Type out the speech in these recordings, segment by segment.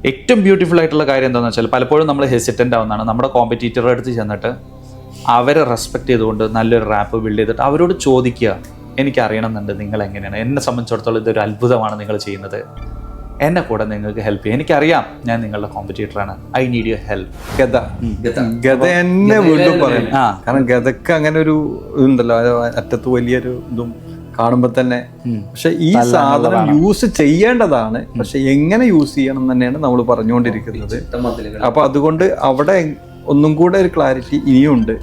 ഏറ്റവും ബ്യൂട്ടിഫുൾ ആയിട്ടുള്ള കാര്യം എന്താണെന്ന് വെച്ചാൽ പലപ്പോഴും നമ്മൾ ഹെസിറ്റൻ്റ് ആവുന്നതാണ്. നമ്മുടെ കോമ്പറ്റീറ്ററുടെ അടുത്ത് ചെന്നിട്ട് അവരെ റെസ്പെക്ട് ചെയ്തുകൊണ്ട് നല്ലൊരു റാപ്പ് ബിൽഡ് ചെയ്തിട്ട് അവരോട് ചോദിക്കുക, എനിക്കറിയണമെന്നുണ്ട് നിങ്ങൾ എങ്ങനെയാണ്, എന്നെ സംബന്ധിച്ചിടത്തോളം ഇതൊരു അത്ഭുതമാണ് നിങ്ങൾ ചെയ്യുന്നത്, എന്നെ കൂടെ നിങ്ങൾക്ക് ഹെൽപ്പ് ചെയ്യാം, എനിക്കറിയാം ഞാൻ നിങ്ങളുടെ കോമ്പറ്റീറ്ററാണ്, ഐ നീഡ് യുവർ ഹെൽപ്പ്. ഗത എന്നെ വീണ്ടും പറയും. കാരണം ഗതക്ക് അങ്ങനെ ഒരു ഇതുണ്ടല്ലോ, അറ്റത്ത് വലിയൊരു ഇതും കാണുമ്പോ തന്നെ. പക്ഷെ ഈ സാധനം യൂസ് ചെയ്യേണ്ടതാണ്, പക്ഷെ എങ്ങനെ യൂസ് ചെയ്യണം തന്നെയാണ് നമ്മൾ പറഞ്ഞുകൊണ്ടിരിക്കുന്നത്. അപ്പൊ അതുകൊണ്ട് അവിടെ ഒന്നും കൂടെ ഒരു ക്ലാരിറ്റി ഇനിയുണ്ട്.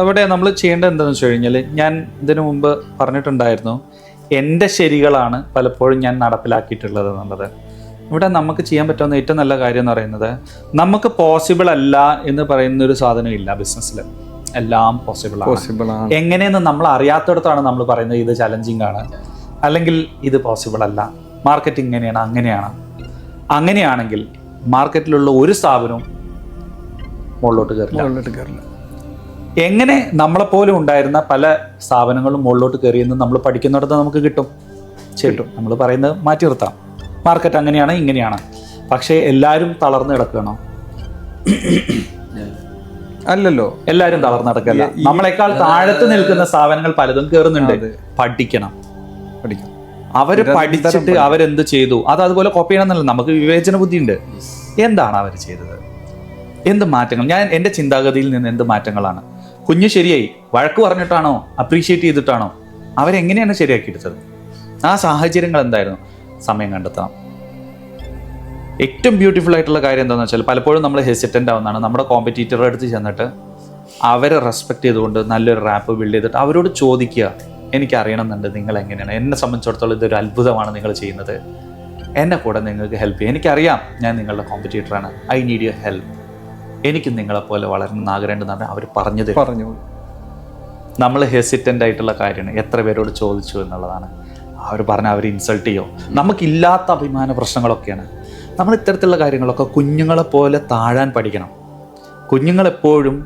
അവിടെ നമ്മൾ ചെയ്യേണ്ടത് എന്താണെന്ന് വെച്ച് കഴിഞ്ഞാൽ, ഞാൻ ഇതിനു മുമ്പ് പറഞ്ഞിട്ടുണ്ടായിരുന്നു, എൻ്റെ ശരികളാണ് പലപ്പോഴും ഞാൻ നടപ്പിലാക്കിയിട്ടുള്ളത് എന്നുള്ളത്. ഇവിടെ നമുക്ക് ചെയ്യാൻ പറ്റുന്ന ഏറ്റവും നല്ല കാര്യം എന്ന് പറയുന്നത്, നമുക്ക് പോസിബിൾ അല്ല എന്ന് പറയുന്ന ഒരു സാധനം ഇല്ല ബിസിനസ്സിൽ. എല്ലാം പോസിബിൾ ആണ്. എങ്ങനെയെന്ന് നമ്മൾ അറിയാത്തിടത്താണ് നമ്മൾ പറയുന്നത് ഇത് ചലഞ്ചിങ് ആണ്, അല്ലെങ്കിൽ ഇത് പോസിബിൾ അല്ല, മാർക്കറ്റിംഗ് ഇങ്ങനെയാണ് അങ്ങനെയാണ്. അങ്ങനെയാണെങ്കിൽ മാർക്കറ്റിലുള്ള ഒരു സ്ഥാപനവും മുകളിലോട്ട് കയറില്ല. എങ്ങനെ നമ്മളെപ്പോലെ ഉണ്ടായിരുന്ന പല സ്ഥാപനങ്ങളും മുകളിലോട്ട് കയറിയെന്ന് നമ്മൾ പഠിക്കുന്നിടത്ത് നമുക്ക് കിട്ടും. നമ്മൾ പറയുന്നത് മാറ്റി നിർത്താം, മാർക്കറ്റ് അങ്ങനെയാണ് ഇങ്ങനെയാണ്. പക്ഷേ എല്ലാവരും തളർന്നു കിടക്കണോ? അല്ലല്ലോ, എല്ലാവരും തളർന്നു കിടക്കല്ല. നമ്മളെക്കാൾ താഴത്ത് നിൽക്കുന്ന സ്ഥാപനങ്ങൾ പലതും കയറുന്നുണ്ട്. പഠിക്കണം. അവര് പഠിച്ചിട്ട് അവരെന്ത് ചെയ്തു അത് അതുപോലെ കോപ്പി ചെയ്യണമെന്നല്ല, നമുക്ക് വിവേചന ബുദ്ധിയുണ്ട്. എന്താണ് അവർ ചെയ്തത്, എന്ത് മാറ്റങ്ങൾ, ഞാൻ എൻ്റെ ചിന്താഗതിയിൽ നിന്ന് എന്ത് മാറ്റങ്ങളാണ്. കുഞ്ഞ് ശരിയായി വഴക്ക് പറഞ്ഞിട്ടാണോ അപ്രീഷിയേറ്റ് ചെയ്തിട്ടാണോ, അവരെങ്ങനെയാണ് ശരിയാക്കിയെടുത്തത്, ആ സാഹചര്യങ്ങൾ എന്തായിരുന്നു, സമയം കണ്ടെത്താം. ഏറ്റവും ബ്യൂട്ടിഫുൾ ആയിട്ടുള്ള കാര്യം എന്താണെന്ന് വെച്ചാൽ പലപ്പോഴും നമ്മൾ ഹെസിറ്റൻ്റ് ആവുന്നതാണ്. നമ്മുടെ കോമ്പറ്റീറ്ററുടെ അടുത്ത് ചെന്നിട്ട് അവരെ റെസ്പെക്ട് ചെയ്തുകൊണ്ട് നല്ലൊരു റാപ്പ് ബിൽഡ് ചെയ്തിട്ട് അവരോട് ചോദിക്കുക, എനിക്കറിയണമെന്നുണ്ട് നിങ്ങൾ എങ്ങനെയാണ്, എന്നെ സംബന്ധിച്ചിടത്തോളം ഇതൊരു അത്ഭുതമാണ് നിങ്ങൾ ചെയ്യുന്നത്, എന്നെ കൂടെ നിങ്ങൾക്ക് ഹെൽപ്പ് ചെയ്യാം, എനിക്കറിയാം ഞാൻ നിങ്ങളുടെ കോമ്പറ്റീറ്ററാണ്, ഐ നീഡ് യുവർ ഹെൽപ്പ്, എനിക്ക് നിങ്ങളെപ്പോലെ വളരണം ആഗ്രഹമുണ്ടെന്നാണ് അവർ പറഞ്ഞു. നമ്മൾ ഹെസിറ്റൻ്റ് ആയിട്ടുള്ള കാര്യമാണ്, എത്ര പേരോട് ചോദിച്ചു എന്നുള്ളതാണ്. അവർ പറഞ്ഞാൽ അവർ ഇൻസൾട്ട് ചെയ്യോ, നമുക്കില്ലാത്ത അഭിമാന പ്രശ്നങ്ങളൊക്കെയാണ്. നമ്മൾ ഇത്തരത്തിലുള്ള കാര്യങ്ങളൊക്കെ കുഞ്ഞുങ്ങളെ പോലെ താഴാൻ പഠിക്കണം. കുഞ്ഞുങ്ങളെപ്പോഴും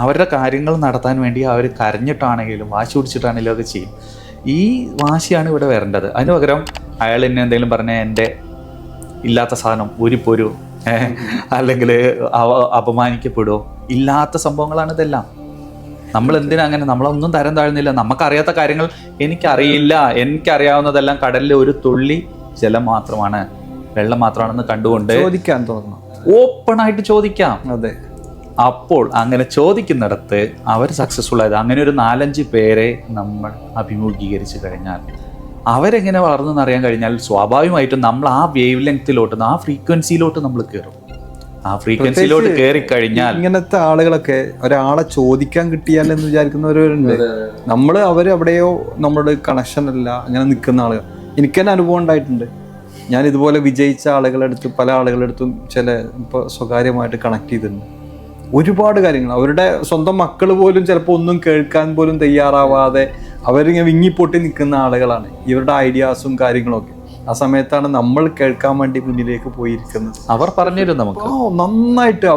അവരുടെ കാര്യങ്ങൾ നടത്താൻ വേണ്ടി അവർ കരഞ്ഞിട്ടാണെങ്കിലും വാശി പിടിച്ചിട്ടാണെങ്കിലും ഒക്കെ ചെയ്യും. ഈ വാശിയാണ് ഇവിടെ വരേണ്ടത്. അതിന് പകരം അയാൾ എന്നെ എന്തെങ്കിലും പറഞ്ഞാൽ എൻ്റെ ഇല്ലാത്ത സാധനം ഊരിപ്പോരൂ, അല്ലെങ്കിൽ അപമാനിക്കപ്പെടുമോ, ഇല്ലാത്ത സംഭവങ്ങളാണ് ഇതെല്ലാം. നമ്മൾ എന്തിനാ അങ്ങനെ, നമ്മളൊന്നും തരം താഴ്ന്നില്ല. നമുക്കറിയാത്ത കാര്യങ്ങൾ എനിക്കറിയില്ല, എനിക്കറിയാവുന്നതെല്ലാം കടലിലെ ഒരു തുള്ളി ജലം മാത്രമാണ്, വെള്ളം മാത്രമാണെന്ന് കണ്ടുകൊണ്ട് ചോദിക്കാൻ തോന്നണം, ഓപ്പൺ ആയിട്ട് ചോദിക്കാം. അതെ, അപ്പോൾ അങ്ങനെ ചോദിക്കുന്നിടത്ത് അവർ സക്സസ്ഫുൾ ആയത്. അങ്ങനെ ഒരു 4-5 പേരെ നമ്മൾ അഭിമുഖീകരിച്ചു കഴിഞ്ഞാൽ, അവരെങ്ങനെ വളർന്നെന്ന് അറിയാൻ കഴിഞ്ഞാൽ, സ്വാഭാവികമായിട്ടും നമ്മൾ ആ വേവ് ലെങ്ത്തിലോട്ട്, ആ ഫ്രീക്വൻസിയിലോട്ട് നമ്മൾ കയറും. ആ ഫ്രീക്വൻസിയിലോട്ട് കയറി കഴിഞ്ഞാൽ ഇങ്ങനത്തെ ആളുകളൊക്കെ ഒരാളെ ചോദിക്കാൻ കിട്ടിയാൽ എന്ന് വിചാരിക്കുന്നവരുണ്ട്. അവരെവിടെയോ നമ്മുടെ കണക്ഷൻ അല്ല അങ്ങനെ നിൽക്കുന്ന ആളുകൾ. എനിക്ക് തന്നെ അനുഭവം ഉണ്ടായിട്ടുണ്ട്. ഞാൻ ഇതുപോലെ വിജയിച്ച ആളുകളെടുത്ത് പല ആളുകളെടുത്തും ഇപ്പോൾ സ്വകാര്യമായിട്ട് കണക്ട് ചെയ്തിട്ടുണ്ട്. ഒരുപാട് കാര്യങ്ങൾ, അവരുടെ സ്വന്തം മക്കൾ പോലും ചിലപ്പോൾ ഒന്നും കേൾക്കാൻ പോലും തയ്യാറാവാതെ അവരിങ്ങനെ വിങ്ങിപ്പൊട്ടി നിൽക്കുന്ന ആളുകളാണ്. ഇവരുടെ ഐഡിയാസും കാര്യങ്ങളൊക്കെ ആ സമയത്താണ് നമ്മൾ കേൾക്കാൻ വേണ്ടി മുന്നിലേക്ക് പോയിരിക്കുന്നത്. അവർ പറഞ്ഞുതരും നമുക്ക് നന്നായിട്ട്.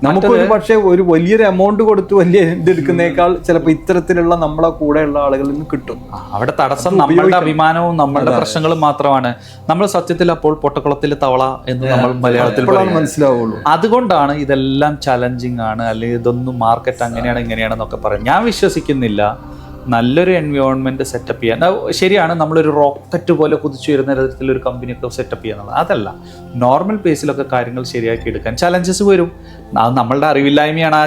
നമുക്കൊരു പക്ഷേ ഒരു വലിയൊരു എമൗണ്ട് കൊടുത്ത് വലിയ ഇതെടുക്കുന്നേക്കാൾ ചിലപ്പോൾ ഇത്തരത്തിലുള്ള നമ്മളെ കൂടെയുള്ള ആളുകളിൽ നിന്ന് കിട്ടും. അവിടെ തടസ്സം നമ്മളുടെ അഭിമാനവും നമ്മളുടെ പ്രശ്നങ്ങളും മാത്രമാണ്. നമ്മൾ സത്യത്തിൽ അപ്പോൾ പൊട്ടക്കുളത്തിൽ തവള എന്ന് നമ്മൾ മലയാളത്തിൽ മനസ്സിലാവുള്ളൂ. അതുകൊണ്ടാണ് ഇതെല്ലാം ചലഞ്ചിങ് ആണ്, അല്ലെങ്കിൽ ഇതൊന്നും മാർക്കറ്റ് അങ്ങനെയാണ് ഇങ്ങനെയാണെന്നൊക്കെ പറയും. ഞാൻ വിശ്വസിക്കുന്നില്ല നല്ലൊരു എൻവയോൺമെന്റ് സെറ്റപ്പ് ചെയ്യാൻ. ശരിയാണ്, നമ്മളൊരു റോക്കറ്റ് പോലെ കുതിച്ചു വരുന്ന തരത്തിലൊരു കമ്പനിയൊക്കെ സെറ്റപ്പ് ചെയ്യാന്നുള്ളത്, അതല്ല. നോർമൽ പേസിലൊക്കെ കാര്യങ്ങൾ ശരിയാക്കി എടുക്കാൻ ചലഞ്ചസ് വരും. അത് നമ്മളുടെ അറിവില്ലായ്മയാണ്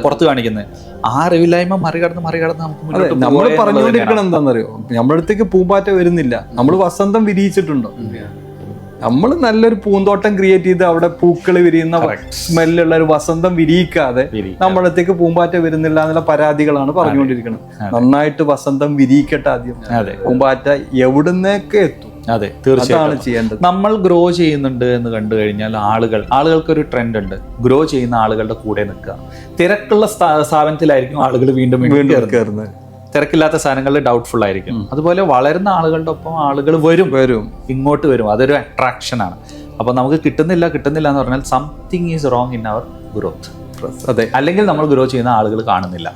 പുറത്ത് കാണിക്കുന്നത്. ആ അറിവില്ലായ്മ മറികടന്ന് നമുക്ക് നമ്മൾ പറഞ്ഞുകൊണ്ടിരിക്കണം. എന്താണെന്നറിയോ, നമ്മുടെ അടുത്തേക്ക് പൂമ്പാറ്റ വരുന്നില്ല. നമ്മൾ വസന്തം വിരിയിച്ചിട്ടുണ്ടോ? നമ്മൾ നല്ലൊരു പൂന്തോട്ടം ക്രിയേറ്റ് ചെയ്ത് അവിടെ പൂക്കൾ വിരിയുന്ന സ്മെല്ലുള്ള ഒരു വസന്തം വിരിയിക്കാതെ നമ്മുടെ അടുത്തേക്ക് പൂമ്പാറ്റ വരുന്നില്ല എന്നുള്ള പരാതികളാണ് പറഞ്ഞുകൊണ്ടിരിക്കുന്നത്. നന്നായിട്ട് വസന്തം വിരിയിക്കട്ടെ ആദ്യം. പൂമ്പാറ്റ എവിടുന്നൊക്കെ എത്തും. അതെ, തീർച്ചയായും ചെയ്യേണ്ടത്. നമ്മൾ ഗ്രോ ചെയ്യുന്നുണ്ട് എന്ന് കണ്ടു കഴിഞ്ഞാൽ ആളുകൾക്കൊരു ട്രെൻഡ് ഉണ്ട്, ഗ്രോ ചെയ്യുന്ന ആളുകളുടെ കൂടെ നിൽക്കുക. തിരക്കുള്ള സ്ഥാപനത്തിലായിരിക്കും ആളുകൾ വീണ്ടും കയറുന്നത്. തിരക്കില്ലാത്ത സാധനങ്ങളിൽ ഡൗട്ട്ഫുൾ ആയിരിക്കും. അതുപോലെ വളരുന്ന ആളുകളുടെ ഒപ്പം ആളുകൾ വരും ഇങ്ങോട്ട് വരും. അതൊരു അട്രാക്ഷനാണ്. അപ്പോൾ നമുക്ക് കിട്ടുന്നില്ല എന്ന് പറഞ്ഞാൽ something is wrong in our growth. അതെ, അല്ലെങ്കിൽ നമ്മൾ ഗ്രോ ചെയ്യുന്ന ആളുകൾ കാണുന്നില്ല.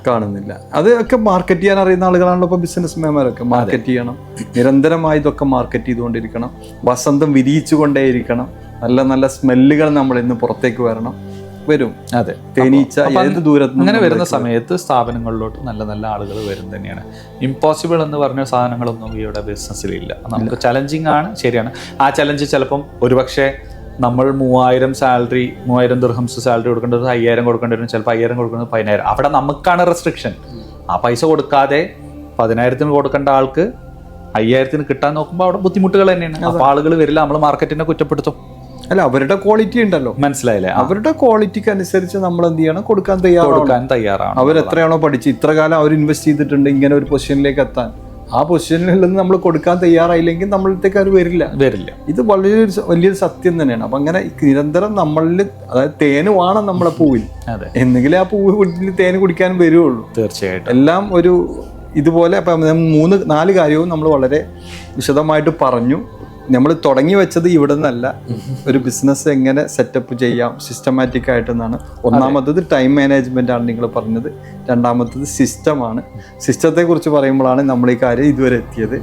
അതൊക്കെ മാർക്കറ്റ് ചെയ്യാൻ അറിയുന്ന ആളുകളാണല്ലോ ഇപ്പോൾ ബിസിനസ്മാൻമാരൊക്കെ. മാർക്കറ്റ് ചെയ്യണം, നിരന്തരമായി ഇതൊക്കെ മാർക്കറ്റ് ചെയ്തുകൊണ്ടിരിക്കണം, വസന്തം വിരിയിച്ചുകൊണ്ടേയിരിക്കണം, നല്ല നല്ല സ്മെല്ലുകൾ നമ്മൾ ഇന്ന് പുറത്തേക്ക് വരും. അതെ, തേനീച്ച ഏത് ദൂരത്ത് അങ്ങനെ വരുന്ന സമയത്ത് സ്ഥാപനങ്ങളിലോട്ട് നല്ല നല്ല ആളുകൾ വരും തന്നെയാണ്. ഇമ്പോസിബിൾ എന്ന് പറഞ്ഞ സാധനങ്ങളൊന്നും ഇവിടെ ബിസിനസ്സിലില്ല. നമുക്ക് ചലഞ്ചിങ് ആണ്, ശരിയാണ്. ആ ചലഞ്ച് ചിലപ്പം ഒരുപക്ഷെ നമ്മൾ 3000 ദിർഹംസ് സാലറി കൊടുക്കേണ്ടത് 5000 കൊടുക്കേണ്ടി വരും, ചിലപ്പോൾ 5000 കൊടുക്കുന്നത് 10000. അവിടെ നമുക്കാണ് റെസ്ട്രിക്ഷൻ. ആ പൈസ കൊടുക്കാതെ 10000 കൊടുക്കേണ്ട ആൾക്ക് 5000 കിട്ടാൻ നോക്കുമ്പോൾ അവിടെ ബുദ്ധിമുട്ടുകൾ തന്നെയാണ്. അപ്പോൾ ആളുകൾ വരില്ല, നമ്മൾ മാർക്കറ്റിനെ കുറ്റപ്പെടുത്തും. അല്ല, അവരുടെ ക്വാളിറ്റി ഉണ്ടല്ലോ, മനസ്സിലായില്ലേ? അവരുടെ ക്വാളിറ്റിക്ക് അനുസരിച്ച് നമ്മൾ എന്ത് ചെയ്യണം, കൊടുക്കാൻ തയ്യാറാണ്. അവരെത്രയാണോ പഠിച്ച് ഇത്ര കാലം അവർ ഇൻവെസ്റ്റ് ചെയ്തിട്ടുണ്ട് ഇങ്ങനെ ഒരു പൊസിഷനിലേക്ക് എത്താൻ, ആ പൊസിഷനിൽ നിന്ന് നമ്മൾ കൊടുക്കാൻ തയ്യാറായില്ലെങ്കിൽ നമ്മളത്തേക്ക് അവർ വരില്ല. ഇത് വലിയൊരു സത്യം തന്നെയാണ്. അപ്പം അങ്ങനെ നിരന്തരം നമ്മളിൽ, അതായത് തേന് വേണം നമ്മളെ പൂവിൽ, എന്നെങ്കിലേ ആ പൂവിൽ തേന് കുടിക്കാൻ വരുള്ളൂ. തീർച്ചയായിട്ടും എല്ലാം ഒരു ഇതുപോലെ. അപ്പം 3-4 കാര്യവും നമ്മൾ വളരെ വിശദമായിട്ട് പറഞ്ഞു. നമ്മൾ തുടങ്ങി വെച്ചത് ഇവിടെ നിന്നല്ല, ഒരു ബിസിനസ് എങ്ങനെ സെറ്റപ്പ് ചെയ്യാം സിസ്റ്റമാറ്റിക് ആയിട്ടെന്നാണ്. ഒന്നാമത്തത് ടൈം മാനേജ്മെന്റ് ആണ് നിങ്ങൾ പറഞ്ഞത്, രണ്ടാമത്തത് സിസ്റ്റമാണ്. സിസ്റ്റത്തെ കുറിച്ച് പറയുമ്പോഴാണ് നമ്മൾ ഈ കാര്യം ഇതുവരെ എത്തിയത്.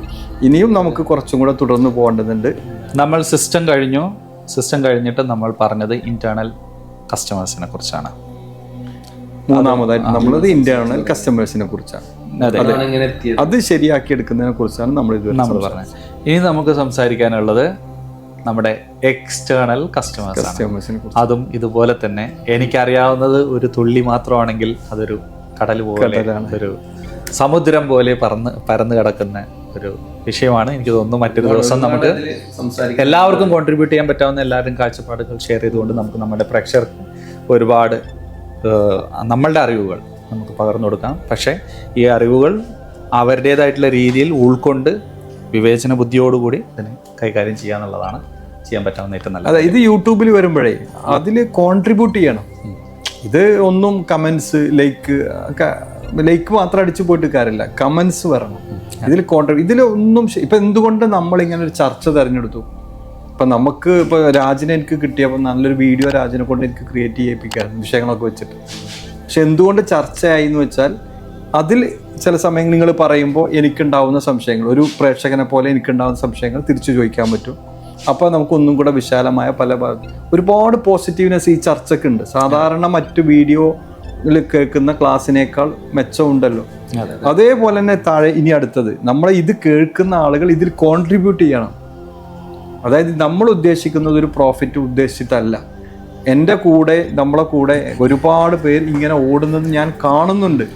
ഇനിയും നമുക്ക് കുറച്ചും കൂടെ തുടർന്ന് പോകേണ്ടതുണ്ട്. നമ്മൾ സിസ്റ്റം കഴിഞ്ഞിട്ട് നമ്മൾ പറഞ്ഞത് ഇന്റേണൽ കസ്റ്റമേഴ്സിനെ കുറിച്ചാണ്. മൂന്നാമതായിട്ട് നമ്മളത് ഇന്റേണൽ കസ്റ്റമേഴ്സിനെ കുറിച്ചാണ്. അത് ശരിയാക്കി എടുക്കുന്നതിനെ കുറിച്ചാണ് നമ്മൾ പറഞ്ഞത്. ഇനി നമുക്ക് സംസാരിക്കാനുള്ളത് നമ്മുടെ എക്സ്റ്റേണൽ കസ്റ്റമേഴ്സിനെ. അതും ഇതുപോലെ തന്നെ എനിക്കറിയാവുന്നത് ഒരു തുള്ളി മാത്രമാണെങ്കിൽ അതൊരു കടൽ പോലെ, ഒരു സമുദ്രം പോലെ പരന്ന് കിടക്കുന്ന ഒരു വിഷയമാണ്. എനിക്ക് തോന്നുന്നു മറ്റൊരു ദിവസം നമുക്ക് എല്ലാവർക്കും കോൺട്രിബ്യൂട്ട് ചെയ്യാൻ പറ്റാവുന്ന എല്ലാവരും കാഴ്ചപ്പാടുകൾ ഷെയർ ചെയ്തുകൊണ്ട് നമുക്ക് നമ്മുടെ പ്രേക്ഷകർക്ക് ഒരുപാട് നമ്മളുടെ അറിവുകൾ നമുക്ക് പകർന്നു കൊടുക്കാം. പക്ഷേ ഈ അറിവുകൾ അവരുടേതായിട്ടുള്ള രീതിയിൽ ഉൾക്കൊണ്ട് വിവേചന ബുദ്ധിയോടുകൂടി ഇതിനെ കൈകാര്യം ചെയ്യാന്നുള്ളതാണ് ചെയ്യാൻ പറ്റാവുന്ന ഏറ്റവും നല്ലത്. അതെ, ഇത് യൂട്യൂബിൽ വരുമ്പോഴേ അതിൽ കോൺട്രിബ്യൂട്ട് ചെയ്യണം. ഇത് ഒന്നും കമൻസ് ലൈക്ക് മാത്രം അടിച്ചു പോയിട്ട് കാര്യമില്ല, കമൻസ് വരണം. ഇതിലൊന്നും ഇപ്പം എന്തുകൊണ്ട് നമ്മളിങ്ങനെ ഒരു ചർച്ച തിരഞ്ഞെടുത്തു? ഇപ്പം നമുക്ക് ഇപ്പോൾ രാജിനെ എനിക്ക് കിട്ടിയപ്പോൾ നല്ലൊരു വീഡിയോ രാജിനെ കൊണ്ട് എനിക്ക് ക്രിയേറ്റ് ചെയ്യിപ്പിക്കാറുണ്ട് വിഷയങ്ങളൊക്കെ വെച്ചിട്ട്. പക്ഷെ എന്തുകൊണ്ട് ചർച്ചയായി എന്ന് വെച്ചാൽ അതിൽ ചില സമയങ്ങൾ നിങ്ങൾ പറയുമ്പോൾ എനിക്കുണ്ടാവുന്ന സംശയങ്ങൾ, ഒരു പ്രേക്ഷകനെ പോലെ എനിക്കുണ്ടാവുന്ന സംശയങ്ങൾ തിരിച്ചു ചോദിക്കാൻ പറ്റും. അപ്പോൾ നമുക്കൊന്നും കൂടെ വിശാലമായ ഒരുപാട് പോസിറ്റീവ്നെസ് ഈ ചർച്ചയ്ക്കുണ്ട്. സാധാരണ മറ്റു വീഡിയോയിൽ കേൾക്കുന്ന ക്ലാസ്സിനേക്കാൾ മെച്ചമുണ്ടല്ലോ. അതേപോലെ തന്നെ താഴെ ഇനി അടുത്തത്, നമ്മളെ ഇത് കേൾക്കുന്ന ആളുകൾ ഇതിൽ കോൺട്രിബ്യൂട്ട് ചെയ്യണം. അതായത് നമ്മൾ ഉദ്ദേശിക്കുന്നത് ഒരു പ്രോഫിറ്റ് ഉദ്ദേശിച്ചിട്ടല്ല. നമ്മളെ കൂടെ ഒരുപാട് പേര് ഇങ്ങനെ ഓടുന്നത് ഞാൻ കാണുന്നുണ്ട്.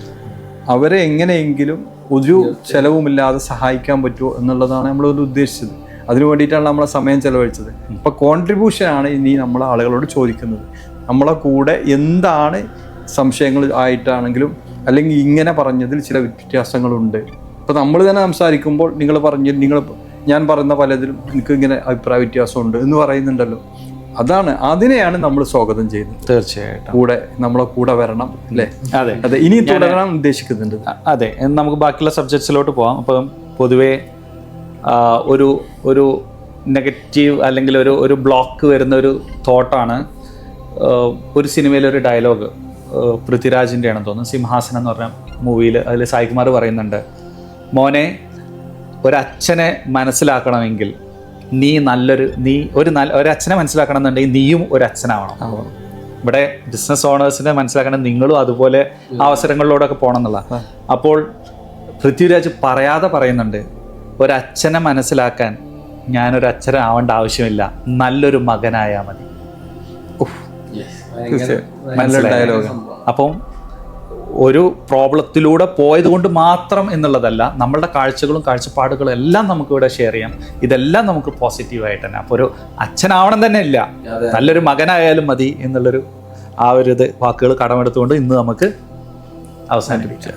അവരെ എങ്ങനെയെങ്കിലും ഒരു ചെലവുമില്ലാതെ സഹായിക്കാൻ പറ്റുമോ എന്നുള്ളതാണ് നമ്മളൊരു ഉദ്ദേശിച്ചത്. അതിനു വേണ്ടിയിട്ടാണ് നമ്മളെ സമയം ചെലവഴിച്ചത്. അപ്പോൾ കോൺട്രിബ്യൂഷനാണ് ഇനി നമ്മൾ ആളുകളോട് ചോദിക്കുന്നത്. നമ്മളെ കൂടെ എന്താണ് സംശയങ്ങൾ ആയിട്ടാണെങ്കിലും അല്ലെങ്കിൽ ഇങ്ങനെ പറഞ്ഞതിൽ ചില വ്യത്യാസങ്ങളുണ്ട്. ഇപ്പോൾ നമ്മൾ തന്നെ സംസാരിക്കുമ്പോൾ ഞാൻ പറയുന്ന പലതിലും എനിക്ക് ഇങ്ങനെ അഭിപ്രായ വ്യത്യാസമുണ്ട് എന്ന് പറയുന്നുണ്ടല്ലോ. അതിനെയാണ് നമ്മൾ സ്വാഗതം ചെയ്യുന്നത്. തീർച്ചയായിട്ടും നമ്മളെ കൂടെ വരണം അല്ലേ? അതെ, ഇനി തുടരാൻ ഉദ്ദേശിക്കുന്നുണ്ട്. അതെ, നമുക്ക് ബാക്കിയുള്ള സബ്ജക്ട്സിലോട്ട് പോകാം. അപ്പം പൊതുവേ ഒരു നെഗറ്റീവ് അല്ലെങ്കിൽ ഒരു ബ്ലോക്ക് വരുന്ന ഒരു തോട്ടാണ്. ഒരു സിനിമയിലൊരു ഡയലോഗ് പൃഥ്വിരാജിൻ്റെ ആണെന്ന് തോന്നുന്നു, സിംഹാസനം എന്ന് പറഞ്ഞ മൂവിയിൽ. അതിൽ സായികുമാർ പറയുന്നുണ്ട്, മോനെ ഒരച്ഛനെ മനസ്സിലാക്കണമെങ്കിൽ ഒരച്ഛനെ മനസ്സിലാക്കണം എന്നുണ്ടെങ്കിൽ നീയും ഒരു അച്ഛനാവണം. ഇവിടെ ബിസിനസ് ഓണേഴ്സിനെ മനസ്സിലാക്കണം, നിങ്ങളും അതുപോലെ അവസരങ്ങളിലൂടെയൊക്കെ പോകണം എന്നുള്ള. അപ്പോൾ പൃഥ്വിരാജ് പറയാതെ പറയുന്നുണ്ട്, ഒരച്ഛനെ മനസ്സിലാക്കാൻ ഞാനൊരു അച്ഛനാവേണ്ട ആവശ്യമില്ല, നല്ലൊരു മകനായാൽ മതി. അപ്പം ഒരു പ്രോബ്ലത്തിലൂടെ പോയത് കൊണ്ട് മാത്രം എന്നുള്ളതല്ല, നമ്മളുടെ കാഴ്ചകളും കാഴ്ചപ്പാടുകളും എല്ലാം നമുക്കിവിടെ ഷെയർ ചെയ്യാം. ഇതെല്ലാം നമുക്ക് പോസിറ്റീവായിട്ട് തന്നെ. അപ്പോൾ ഒരു അച്ഛനാവണം തന്നെ ഇല്ല, നല്ലൊരു മകനായാലും മതി എന്നുള്ളൊരു വാക്കുകൾ കടമെടുത്തുകൊണ്ട് ഇന്ന് നമുക്ക് അവസാനിപ്പിക്കാം.